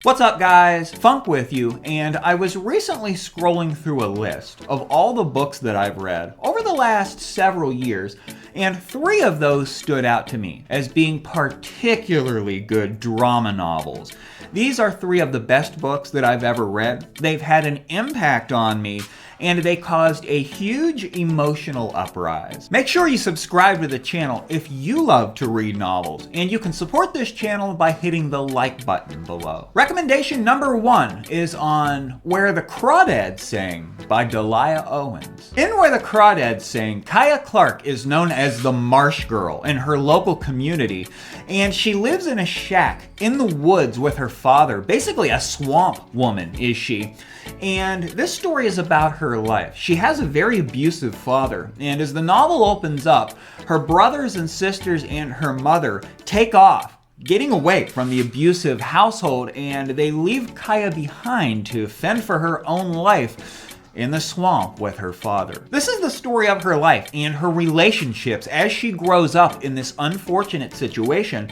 What's up guys, Funk with you, and I was recently scrolling through a list of all the books that I've read over the last several years, and 3 of those stood out to me as being particularly good drama novels. These are 3 of the best books that I've ever read. They've had an impact on me, and they caused a huge emotional uprise. Make sure you subscribe to the channel if you love to read novels, and you can support this channel by hitting the like button below. Recommendation number 1 is on Where the Crawdads Sing by Delia Owens. In Where the Crawdads Sing, Kaya Clark is known as the Marsh Girl in her local community, and she lives in a shack in the woods with her father, basically a swamp woman is she. And this story is about her life. She has a very abusive father, and as the novel opens up, her brothers and sisters and her mother take off, getting away from the abusive household, and they leave Kaya behind to fend for her own life in the swamp with her father. This is the story of her life and her relationships as she grows up in this unfortunate situation.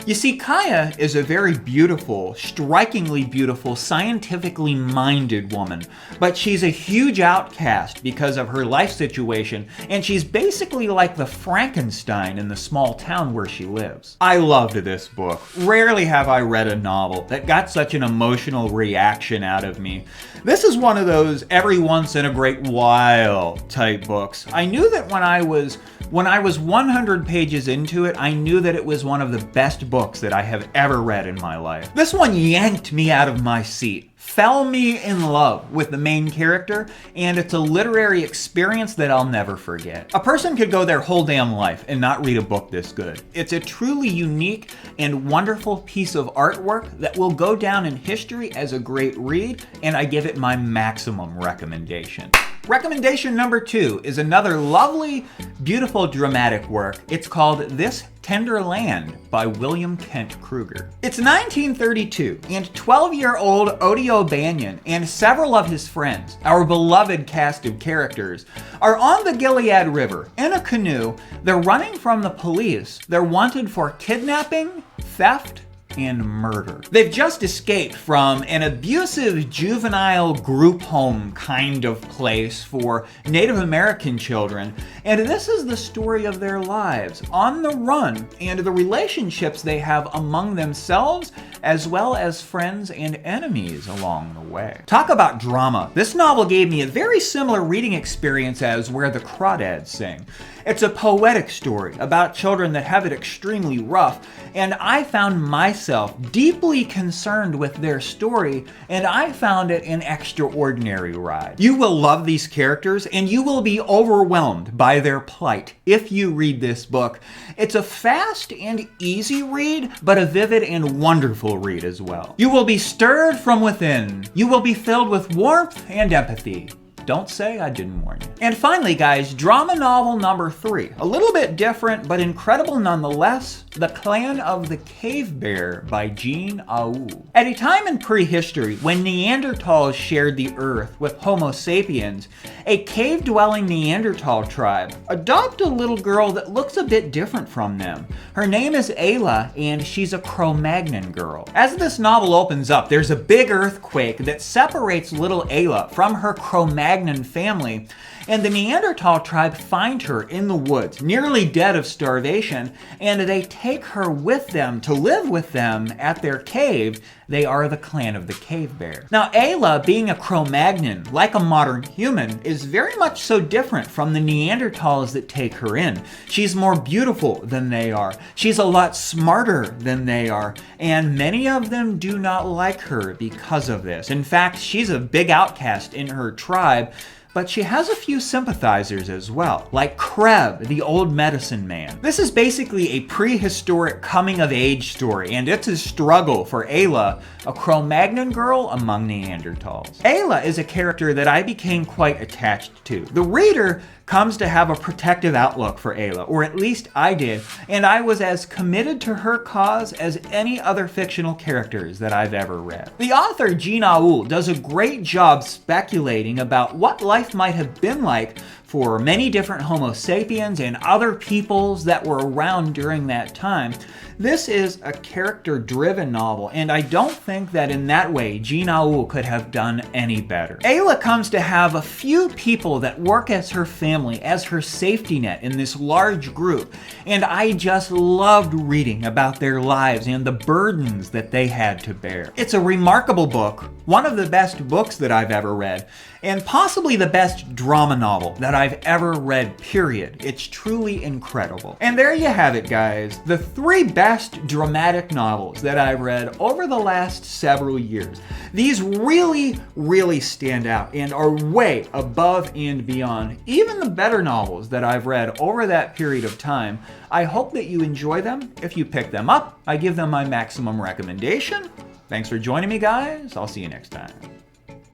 You see, Kaya is a very beautiful, strikingly beautiful, scientifically minded woman, but she's a huge outcast because of her life situation, and she's basically like the Frankenstein in the small town where she lives. I loved this book. Rarely have I read a novel that got such an emotional reaction out of me. This is one of those every once in a great while type books. I knew that when I was 100 pages into it, I knew that it was one of the best books that I have ever read in my life. This one yanked me out of my seat, fell me in love with the main character, and it's a literary experience that I'll never forget. A person could go their whole damn life and not read a book this good. It's a truly unique and wonderful piece of artwork that will go down in history as a great read, and I give it my maximum recommendation. Recommendation number 2 is another lovely, beautiful dramatic work. It's called This Tenderland by William Kent Kruger. It's 1932, and 12-year-old Odie O'Banion and several of his friends, our beloved cast of characters, are on the Gilead River in a canoe. They're running from the police. They're wanted for kidnapping, theft, and murder. They've just escaped from an abusive juvenile group home kind of place for Native American children, and this is the story of their lives on the run and the relationships they have among themselves as well as friends and enemies along the way. Talk about drama. This novel gave me a very similar reading experience as Where the Crawdads Sing. It's a poetic story about children that have it extremely rough, and I found myself deeply concerned with their story, and I found it an extraordinary ride. You will love these characters, and you will be overwhelmed by their plight if you read this book. It's a fast and easy read, but a vivid and wonderful read as well. You will be stirred from within. You will be filled with warmth and empathy. Don't say I didn't warn you. And finally, guys, drama novel number 3. A little bit different, but incredible nonetheless. The Clan of the Cave Bear by Jean Au. At a time in prehistory, when Neanderthals shared the earth with Homo sapiens, a cave-dwelling Neanderthal tribe adopt a little girl that looks a bit different from them. Her name is Ayla, and she's a Cro-Magnon girl. As this novel opens up, there's a big earthquake that separates little Ayla from her Cro-Magnon family, and the Neanderthal tribe find her in the woods, nearly dead of starvation, and they take her with them to live with them at their cave. They are the Clan of the Cave Bear. Now, Ayla, being a Cro-Magnon, like a modern human, is very much so different from the Neanderthals that take her in. She's more beautiful than they are. She's a lot smarter than they are, and many of them do not like her because of this. In fact, she's a big outcast in her tribe, but she has a few sympathizers as well, like Kreb, the old medicine man. This is basically a prehistoric coming-of-age story, and it's a struggle for Ayla, a Cro-Magnon girl among Neanderthals. Ayla is a character that I became quite attached to. The reader comes to have a protective outlook for Ayla, or at least I did, and I was as committed to her cause as any other fictional characters that I've ever read. The author, Jean Au, does a great job speculating about what life might have been like for many different Homo sapiens and other peoples that were around during that time. This is a character-driven novel, and I don't think that in that way Jean Aoul could have done any better. Ayla comes to have a few people that work as her family, as her safety net in this large group, and I just loved reading about their lives and the burdens that they had to bear. It's a remarkable book, one of the best books that I've ever read, and possibly the best drama novel that I've ever read, period. It's truly incredible. And there you have it, guys. The 3 best dramatic novels that I've read over the last several years. These really, really stand out and are way above and beyond even the better novels that I've read over that period of time. I hope that you enjoy them. If you pick them up, I give them my maximum recommendation. Thanks for joining me, guys. I'll see you next time.